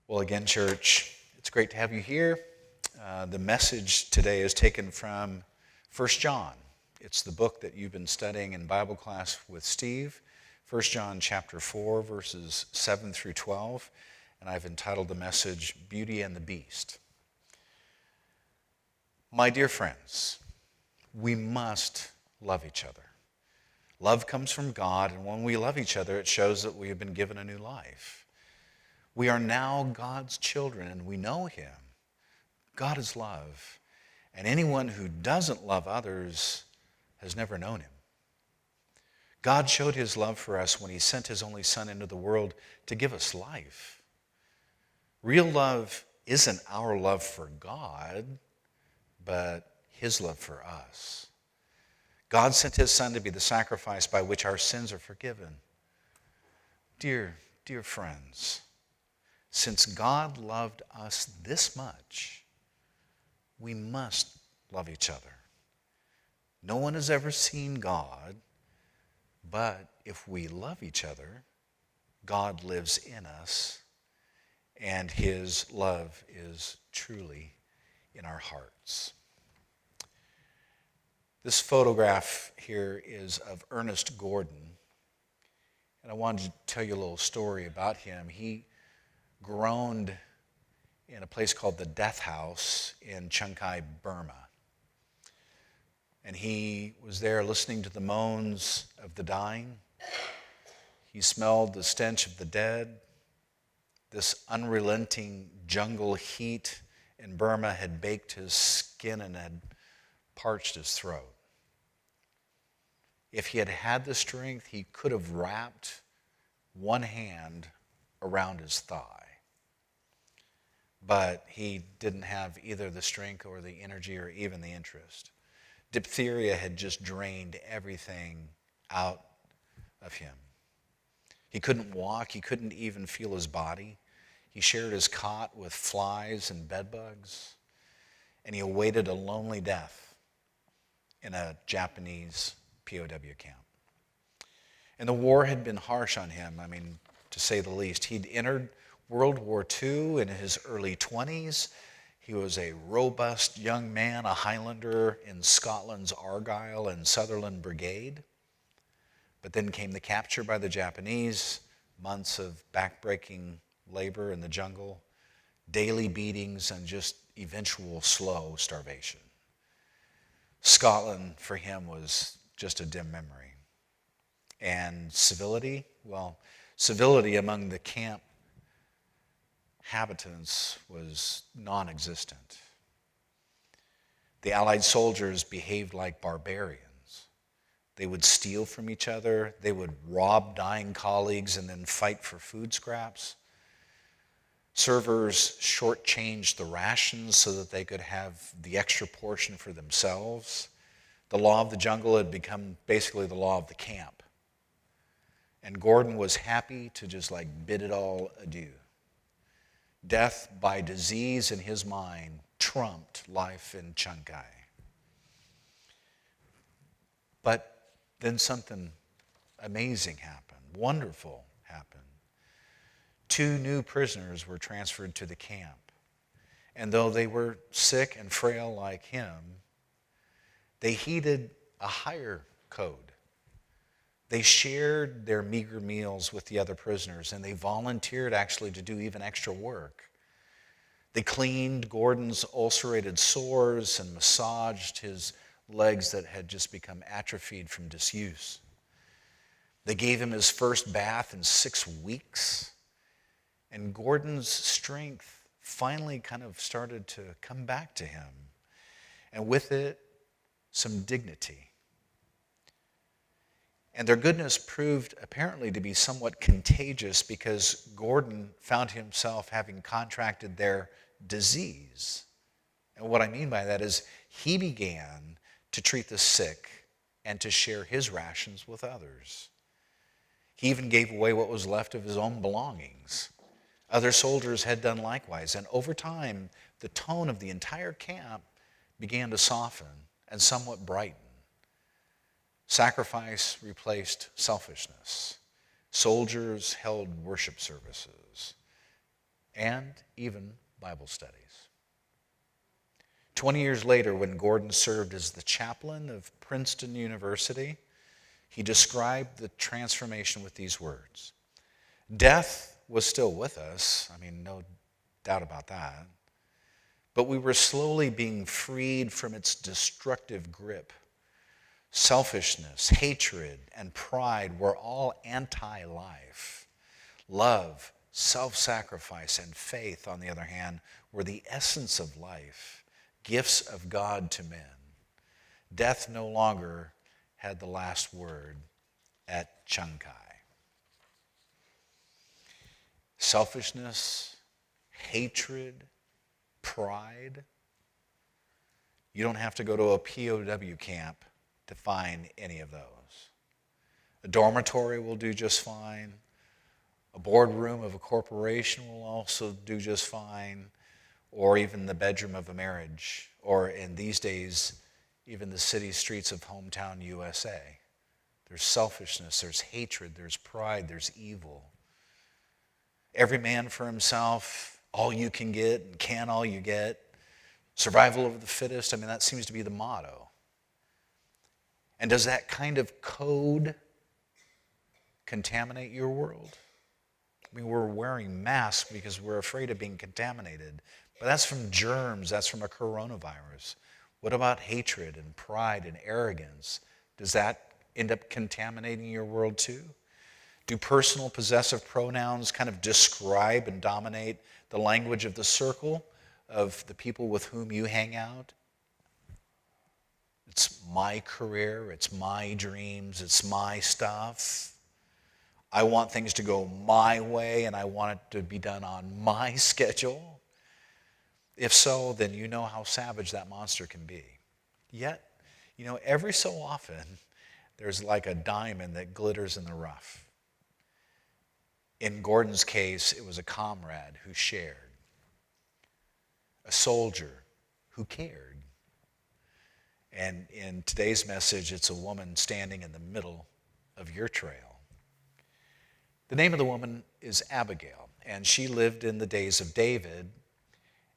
Well, again, church, it's great to have you here. The message today is taken from 1 John. It's the book that you've been studying in Bible class with Steve, 1 John chapter 4, verses 7 through 12, and I've entitled the message, Beauty and the Beast. My dear friends, we must love each other. Love comes from God, and when we love each other, it shows that we have been given a new life. We are now God's children, and we know Him. God is love, and anyone who doesn't love others has never known Him. God showed His love for us when He sent His only Son into the world to give us life. Real love isn't our love for God, but His love for us. God sent His Son to be the sacrifice by which our sins are forgiven. Dear friends, since God loved us this much, we must love each other. No one has ever seen God, but if we love each other, God lives in us, and His love is truly in our hearts. This photograph here is of Ernest Gordon, and I wanted to tell you a little story about him. He groaned in a place called the Death House in Chungkai, Burma. And he was there listening to the moans of the dying. He smelled the stench of the dead. This unrelenting jungle heat in Burma had baked his skin and had parched his throat. If he had had the strength, he could have wrapped one hand around his thigh. But he didn't have either the strength or the energy or even the interest. Diphtheria had just drained everything out of him. He couldn't walk. He couldn't even feel his body. He shared his cot with flies and bedbugs. And he awaited a lonely death in a Japanese POW camp. And the war had been harsh on him, to say the least. He'd entered World War II in his early 20s. He was a robust young man, a Highlander in Scotland's Argyll and Sutherland Brigade. But then came the capture by the Japanese, months of backbreaking labor in the jungle, daily beatings, and just eventual slow starvation. Scotland, for him, was just a dim memory. And civility? Well, civility among the camp inhabitants was non-existent. The Allied soldiers behaved like barbarians. They would steal from each other. They would rob dying colleagues and then fight for food scraps. Servers shortchanged the rations so that they could have the extra portion for themselves. The law of the jungle had become basically the law of the camp. And Gordon was happy to just bid it all adieu. Death by disease in his mind trumped life in Chungkai. But then something amazing happened, wonderful happened. 2 new prisoners were transferred to the camp. And though they were sick and frail like him, they heeded a higher code. They shared their meager meals with the other prisoners, and they volunteered actually to do even extra work. They cleaned Gordon's ulcerated sores and massaged his legs that had just become atrophied from disuse. They gave him his first bath in 6 weeks, and Gordon's strength finally kind of started to come back to him, and with it, some dignity. And their goodness proved apparently to be somewhat contagious because Gordon found himself having contracted their disease. And what I mean by that is he began to treat the sick and to share his rations with others. He even gave away what was left of his own belongings. Other soldiers had done likewise. And over time, the tone of the entire camp began to soften and somewhat brighten. Sacrifice replaced selfishness. Soldiers held worship services. and even Bible studies. 20 years later, when Gordon served as the chaplain of Princeton University, he described the transformation with these words. Death was still with us, no doubt about that, but we were slowly being freed from its destructive grip. Selfishness, hatred, and pride were all anti-life. Love, self-sacrifice, and faith, on the other hand, were the essence of life, gifts of God to men. Death no longer had the last word at Changkai. Selfishness, hatred, pride. You don't have to go to a POW camp to find any of those. A dormitory will do just fine. A boardroom of a corporation will also do just fine. Or even the bedroom of a marriage. Or in these days, even the city streets of hometown USA. There's selfishness, there's hatred, there's pride, there's evil. Every man for himself, all you can get, and can all you get. Survival of the fittest, that seems to be the motto. And does that kind of code contaminate your world? We're wearing masks because we're afraid of being contaminated. But that's from germs, that's from a coronavirus. What about hatred and pride and arrogance? Does that end up contaminating your world too? Do personal possessive pronouns kind of describe and dominate the language of the circle of the people with whom you hang out? It's my career, it's my dreams, it's my stuff. I want things to go my way and I want it to be done on my schedule. If so, then you know how savage that monster can be. Yet, every so often, there's like a diamond that glitters in the rough. In Gordon's case, it was a comrade who shared, a soldier who cared. And in today's message, it's a woman standing in the middle of your trail. The name of the woman is Abigail, and she lived in the days of David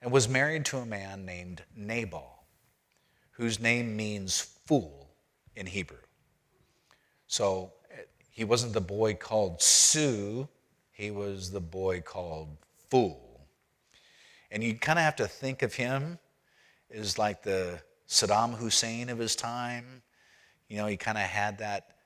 and was married to a man named Nabal, whose name means fool in Hebrew. So he wasn't the boy called Sue, he was the boy called Fool. And you kind of have to think of him as like the Saddam Hussein of his time. He kind of had that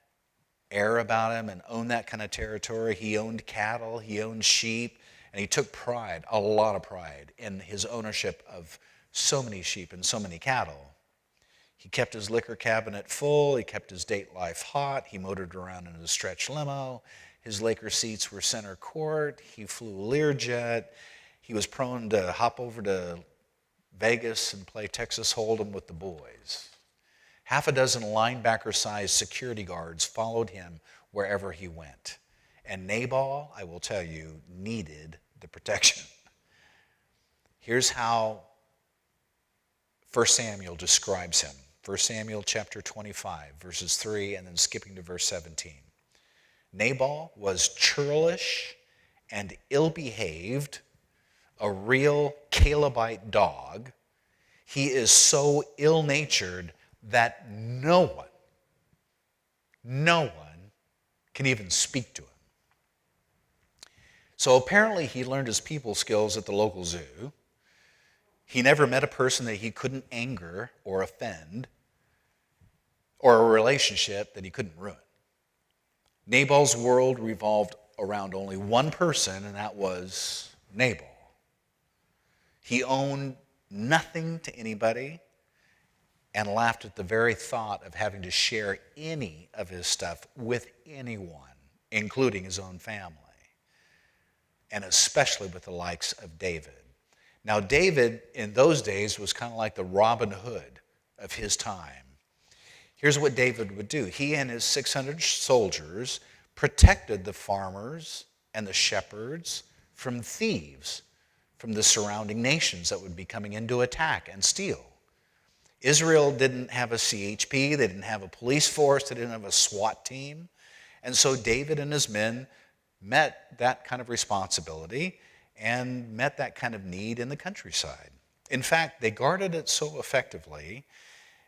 air about him and owned that kind of territory. He owned cattle, he owned sheep, and he took pride, a lot of pride, in his ownership of so many sheep and so many cattle. He kept his liquor cabinet full, he kept his date life hot, he motored around in a stretch limo, his Laker seats were center court, he flew Learjet, he was prone to hop over to Vegas and play Texas Hold'em with the boys. Half a dozen linebacker-sized security guards followed him wherever he went. And Nabal, I will tell you, needed the protection. Here's how 1 Samuel describes him. 1 Samuel chapter 25, verses 3, and then skipping to verse 17. Nabal was churlish and ill-behaved, a real Calebite dog. He is so ill-natured that no one can even speak to him. So apparently he learned his people skills at the local zoo. He never met a person that he couldn't anger or offend, or a relationship that he couldn't ruin. Nabal's world revolved around only one person, and that was Nabal. He owned nothing to anybody and laughed at the very thought of having to share any of his stuff with anyone, including his own family, and especially with the likes of David. Now, David in those days was kind of like the Robin Hood of his time. Here's what David would do. He and his 600 soldiers protected the farmers and the shepherds from thieves from the surrounding nations that would be coming in to attack and steal. Israel didn't have a CHP, they didn't have a police force, they didn't have a SWAT team. And so David and his men met that kind of responsibility, and met that kind of need in the countryside. In fact, they guarded it so effectively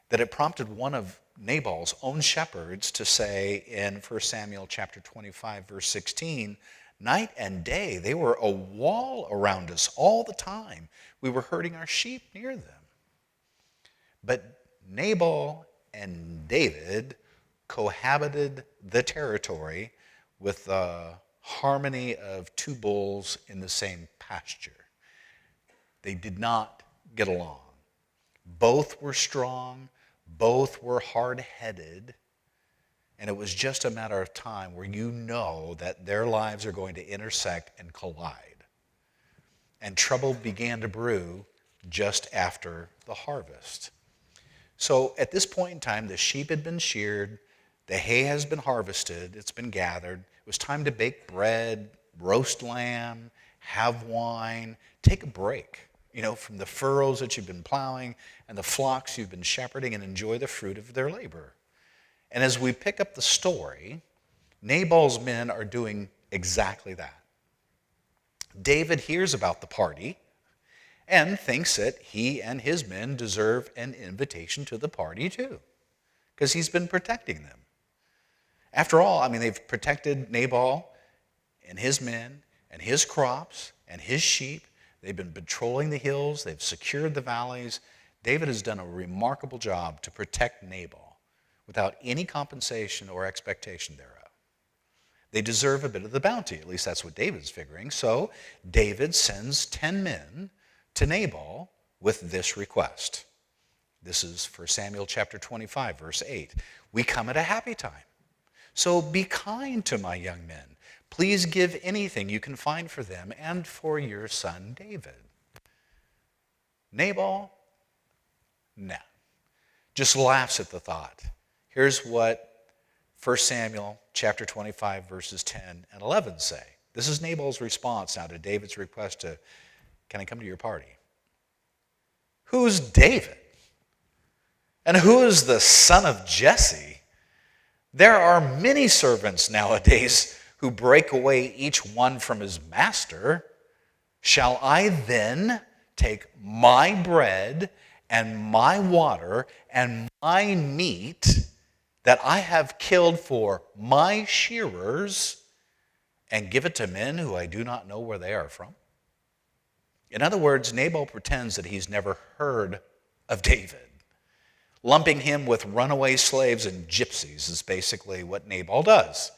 that it prompted one of Nabal's own shepherds to say in 1 Samuel chapter 25, verse 16, night and day they were a wall around us all the time. We were herding our sheep near them. But Nabal and David cohabited the territory with the harmony of two bulls in the same pasture. They did not get along. Both were strong, both were hard-headed, and it was just a matter of time where you know that their lives are going to intersect and collide. And trouble began to brew just after the harvest. So at this point in time, the sheep had been sheared, the hay has been harvested, it's been gathered. It was time to bake bread, roast lamb, have wine, take a break, from the furrows that you've been plowing and the flocks you've been shepherding, and enjoy the fruit of their labor. And as we pick up the story, Nabal's men are doing exactly that. David hears about the party and thinks that he and his men deserve an invitation to the party too, because he's been protecting them. After all, they've protected Nabal and his men and his crops and his sheep. They've been patrolling the hills. They've secured the valleys. David has done a remarkable job to protect Nabal without any compensation or expectation thereof. They deserve a bit of the bounty. At least that's what David's figuring. So David sends 10 men to Nabal with this request. This is 1 Samuel chapter 25, verse 8. We come at a happy time. So be kind to my young men. Please give anything you can find for them and for your son David. Nabal, just laughs at the thought. Here's what 1 Samuel chapter 25, verses 10 and 11 say. This is Nabal's response now to David's request to, can I come to your party? Who's David? And who is the son of Jesse? There are many servants nowadays who break away each one from his master. Shall I then take my bread and my water and my meat that I have killed for my shearers and give it to men who I do not know where they are from? In other words, Nabal pretends that he's never heard of David. Lumping him with runaway slaves and gypsies is basically what Nabal does.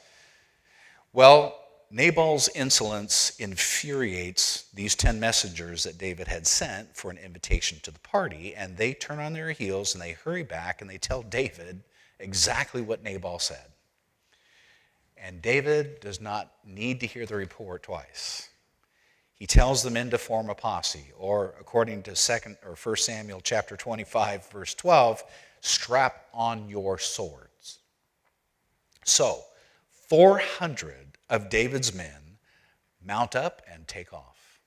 Well, Nabal's insolence infuriates these 10 messengers that David had sent for an invitation to the party, and they turn on their heels and they hurry back and they tell David exactly what Nabal said. And David does not need to hear the report twice. He tells the men to form a posse, or according to 1 Samuel chapter 25, verse 12, strap on your swords. So, 400 of David's men mount up and take off.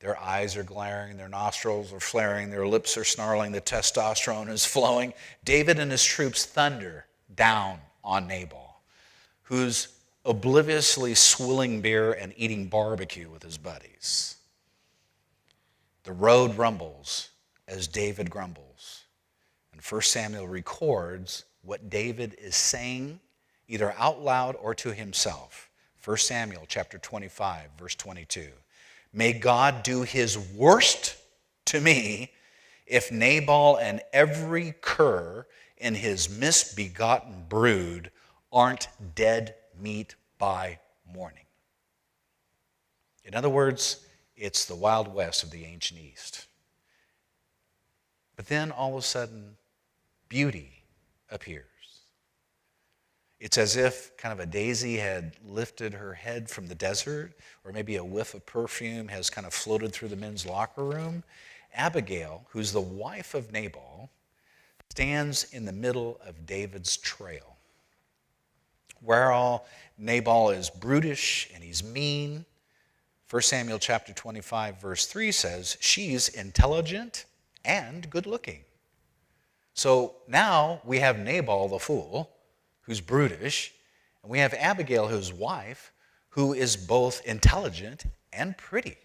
Their eyes are glaring, their nostrils are flaring, their lips are snarling, the testosterone is flowing. David and his troops thunder down on Nabal, who's obliviously swilling beer and eating barbecue with his buddies. The road rumbles as David grumbles. And 1 Samuel records what David is saying either out loud or to himself. 1 Samuel chapter 25, verse 22. May God do his worst to me if Nabal and every cur in his misbegotten brood aren't dead meat by morning. In other words, it's the Wild West of the ancient East. But then all of a sudden, beauty appears. It's as if kind of a daisy had lifted her head from the desert, or maybe a whiff of perfume has kind of floated through the men's locker room. Abigail, who's the wife of Nabal, stands in the middle of David's trail. Where all Nabal is brutish and he's mean, 1 Samuel chapter 25, verse 3 says, she's intelligent and good looking. So now we have Nabal the fool, who's brutish, and we have Abigail, whose wife, who is both intelligent and pretty.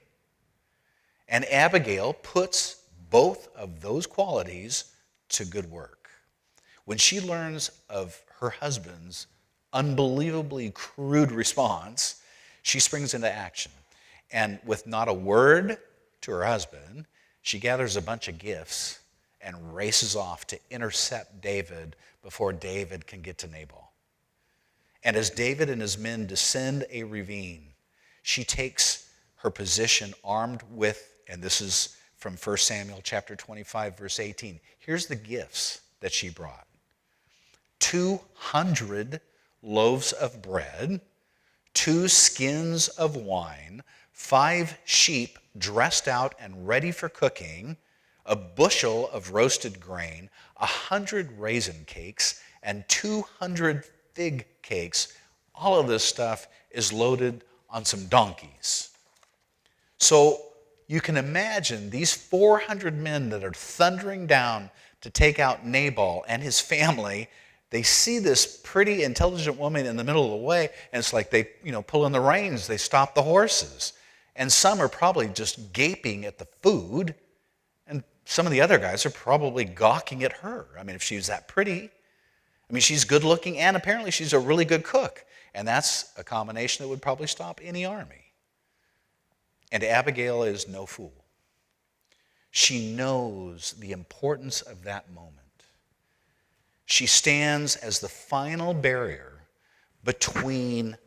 And Abigail puts both of those qualities to good work. When she learns of her husband's unbelievably crude response, she springs into action. And with not a word to her husband, she gathers a bunch of gifts and races off to intercept David before David can get to Nabal. And as David and his men descend a ravine, she takes her position armed with, and this is from 1 Samuel chapter 25, verse 18. Here's the gifts that she brought. 200 loaves of bread, 2 skins of wine, 5 sheep dressed out and ready for cooking, a bushel of roasted grain, 100 raisin cakes, and 200 fig cakes. All of this stuff is loaded on some donkeys. So you can imagine these 400 men that are thundering down to take out Nabal and his family. They see this pretty intelligent woman in the middle of the way, and it's like they, pull in the reins, they stop the horses. And some are probably just gaping at the food, and some of the other guys are probably gawking at her. I mean, if she was that pretty, she's good looking, and apparently she's a really good cook. And that's a combination that would probably stop any army. And Abigail is no fool. She knows the importance of that moment. She stands as the final barrier between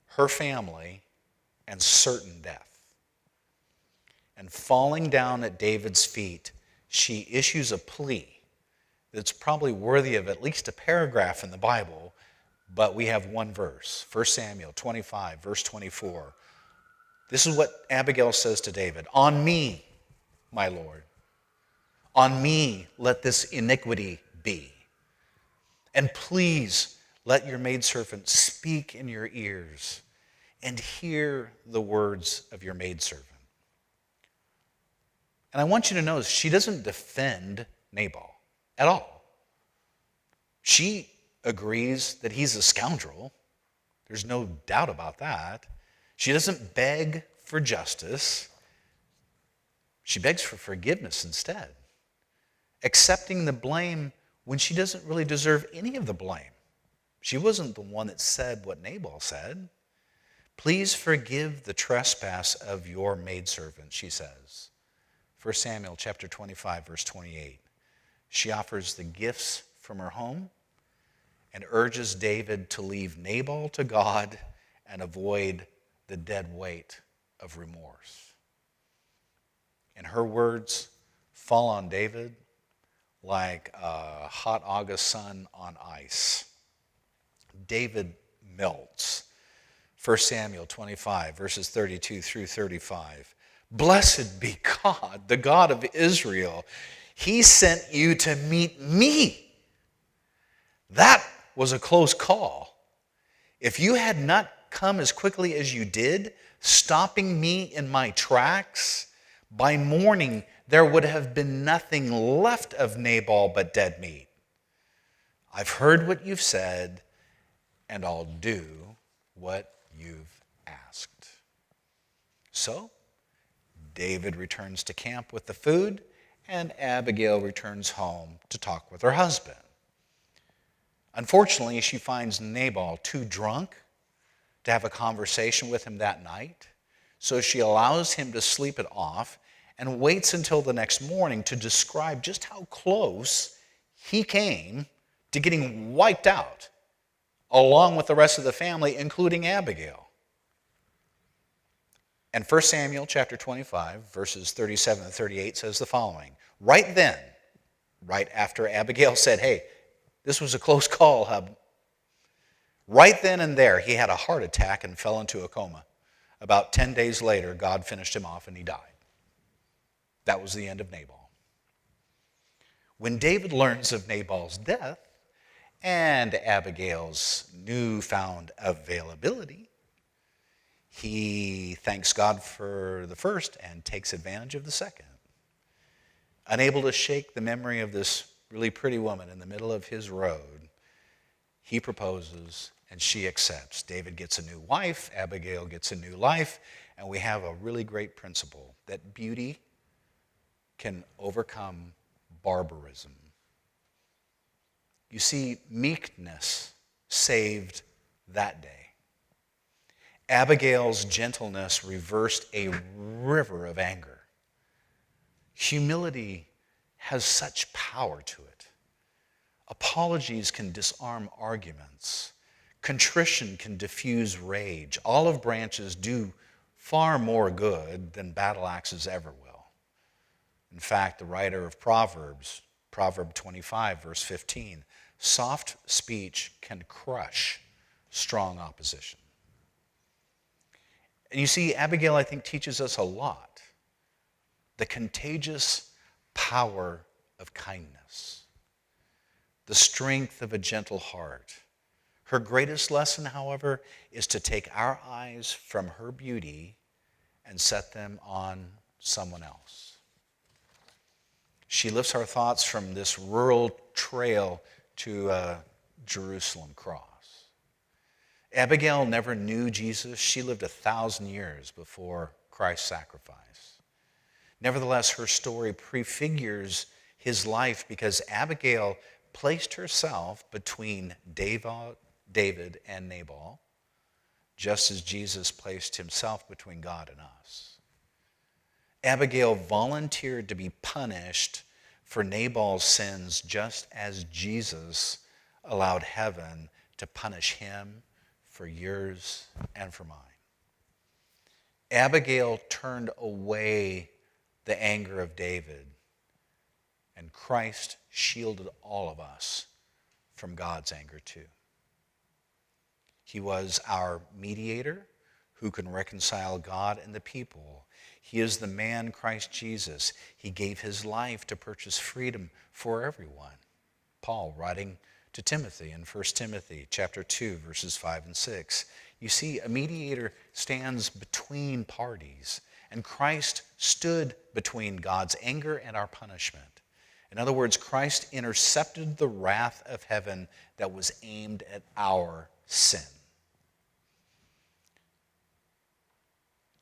her family and certain death. And falling down at David's feet, she issues a plea that's probably worthy of at least a paragraph in the Bible, but we have one verse, 1 Samuel 25, verse 24. This is what Abigail says to David. On me, my Lord, on me let this iniquity be. And please let your maidservant speak in your ears and hear the words of your maidservant. And I want you to notice she doesn't defend Nabal at all. She agrees that he's a scoundrel. There's no doubt about that. She doesn't beg for justice. She begs for forgiveness instead, accepting the blame when she doesn't really deserve any of the blame. She wasn't the one that said what Nabal said. Please forgive the trespass of your maidservant, she says. 1 Samuel chapter 25, verse 28. She offers the gifts from her home and urges David to leave Nabal to God and avoid the dead weight of remorse. And her words fall on David like a hot August sun on ice. David melts. 1 Samuel 25, verses 32 through 35. Blessed be God, the God of Israel. He sent you to meet me. That was a close call. If you had not come as quickly as you did, stopping me in my tracks, by morning there would have been nothing left of Nabal but dead meat. I've heard what you've said, and I'll do what you've asked. So, David returns to camp with the food, and Abigail returns home to talk with her husband. Unfortunately, she finds Nabal too drunk to have a conversation with him that night, so she allows him to sleep it off and waits until the next morning to describe just how close he came to getting wiped out, along with the rest of the family, including Abigail. And 1 Samuel chapter 25, verses 37 and 38 says the following. Right then, right after Abigail said, hey, this was a close call, hub. Right then and there, he had a heart attack and fell into a coma. About 10 days later, God finished him off and he died. That was the end of Nabal. When David learns of Nabal's death and Abigail's newfound availability, he thanks God for the first and takes advantage of the second. Unable to shake the memory of this really pretty woman in the middle of his road, he proposes and she accepts. David gets a new wife, Abigail gets a new life, And we have a really great principle that beauty can overcome barbarism. You see, meekness saved that day. Abigail's gentleness reversed a river of anger. Humility has such power to it. Apologies can disarm arguments. Contrition can diffuse rage. Olive branches do far more good than battle axes ever will. In fact, the writer of Proverbs, Proverb 25, verse 15, soft speech can crush strong opposition. And you see, Abigail, I think, teaches us a lot. The contagious power of kindness. The strength of a gentle heart. Her greatest lesson, however, is to take our eyes from her beauty and set them on someone else. She lifts our thoughts from this rural trail to a Jerusalem cross. Abigail never knew Jesus. She lived 1,000 years before Christ's sacrifice. Nevertheless, her story prefigures his life because Abigail placed herself between David and Nabal, just as Jesus placed himself between God and us. Abigail volunteered to be punished for Nabal's sins just as Jesus allowed heaven to punish him for yours and for mine. Abigail turned away the anger of David, and Christ shielded all of us from God's anger too. He was our mediator who can reconcile God and the people. He is the man, Christ Jesus. He gave his life to purchase freedom for everyone. Paul writing to Timothy in 1 Timothy chapter 2, verses 5 and 6. You see, a mediator stands between parties, and Christ stood between God's anger and our punishment. In other words, Christ intercepted the wrath of heaven that was aimed at our sin.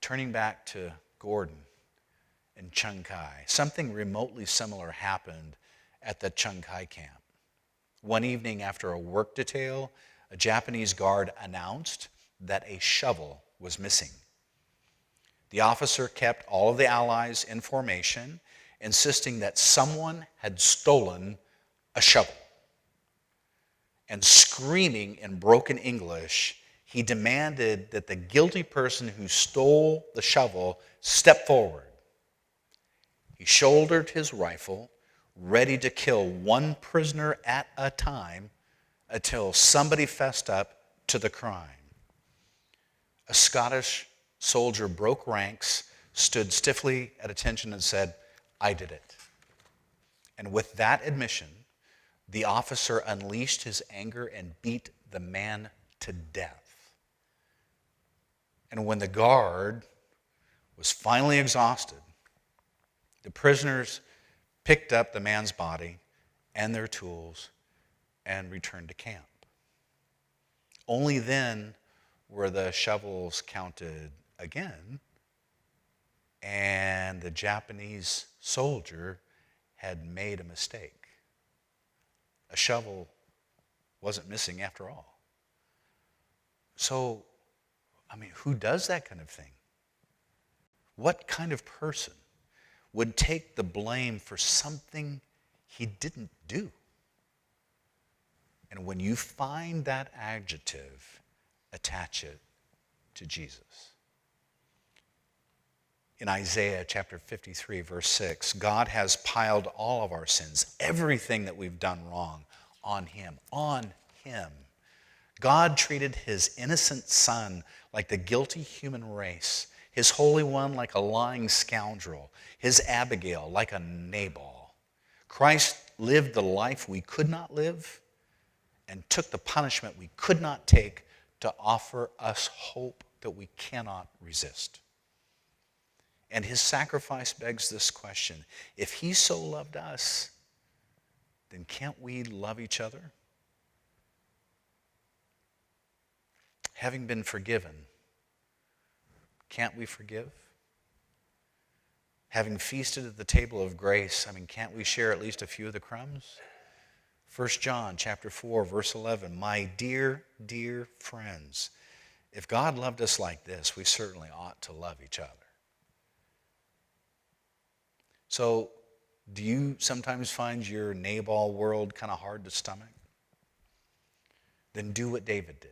Turning back to Gordon and Chung Kai, something remotely similar happened at the Chung Kai camp. One evening after a work detail, a Japanese guard announced that a shovel was missing. The officer kept all of the allies in formation, insisting that someone had stolen a shovel. And screaming in broken English, he demanded that the guilty person who stole the shovel step forward. He shouldered his rifle, ready to kill one prisoner at a time until somebody fessed up to the crime. A Scottish soldier broke ranks, stood stiffly at attention and said, "I did it." And with that admission, the officer unleashed his anger and beat the man to death. And when the guard was finally exhausted, the prisoners picked up the man's body and their tools and returned to camp. Only then were the shovels counted again, and the Japanese soldier had made a mistake. A shovel wasn't missing after all. So, who does that kind of thing? What kind of person would take the blame for something he didn't do? And when you find that adjective, attach it to Jesus. In Isaiah chapter 53, verse 6, God has piled all of our sins, everything that we've done wrong, on him. On him. God treated his innocent son like the guilty human race, his Holy One like a lying scoundrel, his Abigail like a Nabal. Christ lived the life we could not live and took the punishment we could not take to offer us hope that we cannot resist. And his sacrifice begs this question: if he so loved us, then can't we love each other? Having been forgiven, Can't we forgive? Having feasted at the table of grace, can't we share at least a few of the crumbs? 1 John chapter 4, verse 11, my dear, dear friends, if God loved us like this, we certainly ought to love each other. So, do you sometimes find your Nabal world kind of hard to stomach? Then do what David did.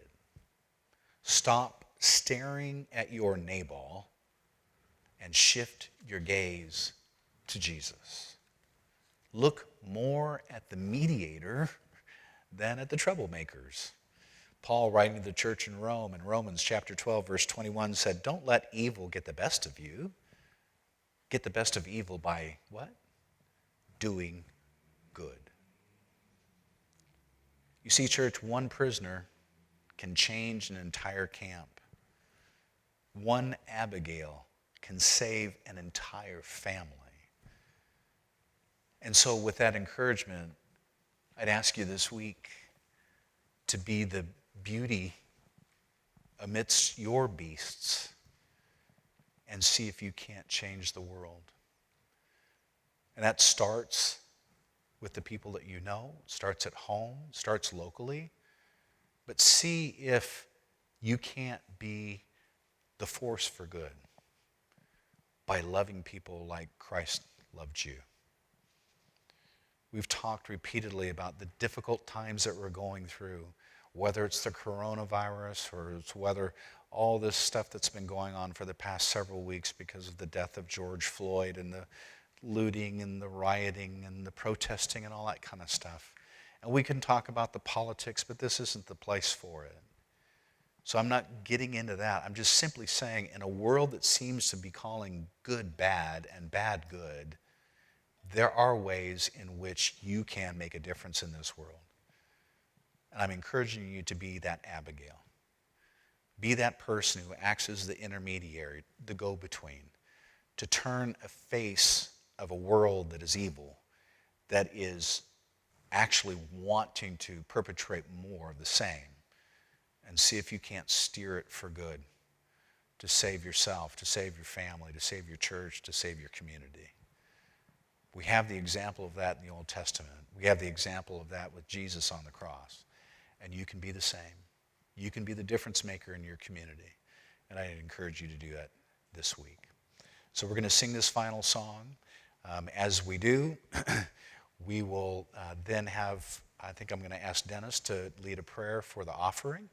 Stop staring at your Nabal and shift your gaze to Jesus. Look more at the mediator than at the troublemakers. Paul, writing to the church in Rome, in Romans chapter 12, verse 21, said, don't let evil get the best of you. Get the best of evil by what? Doing good. You see, church, one prisoner can change an entire camp. One Abigail can save an entire family. And so with that encouragement, I'd ask you this week to be the beauty amidst your beasts and see if you can't change the world. And that starts with the people that you know, starts at home, starts locally. But see if you can't be the force for good by loving people like Christ loved you. We've talked repeatedly about the difficult times that we're going through, whether it's the coronavirus or it's whether all this stuff that's been going on for the past several weeks because of the death of George Floyd and the looting and the rioting and the protesting and all that kind of stuff. And we can talk about the politics, but this isn't the place for it. So I'm not getting into that. I'm just simply saying, in a world that seems to be calling good bad and bad good, there are ways in which you can make a difference in this world. And I'm encouraging you to be that Abigail. Be that person who acts as the intermediary, the go-between, to turn a face of a world that is evil, that is actually wanting to perpetrate more of the same, and see if you can't steer it for good, to save yourself, to save your family, to save your church, to save your community. We have the example of that in the Old Testament. We have the example of that with Jesus on the cross. And you can be the same. You can be the difference maker in your community. And I encourage you to do that this week. So we're going to sing this final song. As we do, we will then have, I think I'm going to ask Dennis to lead a prayer for the offering.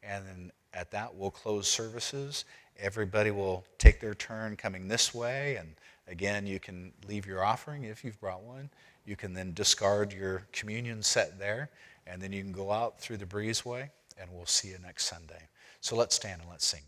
And then at that, we'll close services. Everybody will take their turn coming this way. And again, you can leave your offering if you've brought one. You can then discard your communion set there. And then you can go out through the breezeway. And we'll see you next Sunday. So let's stand and let's sing.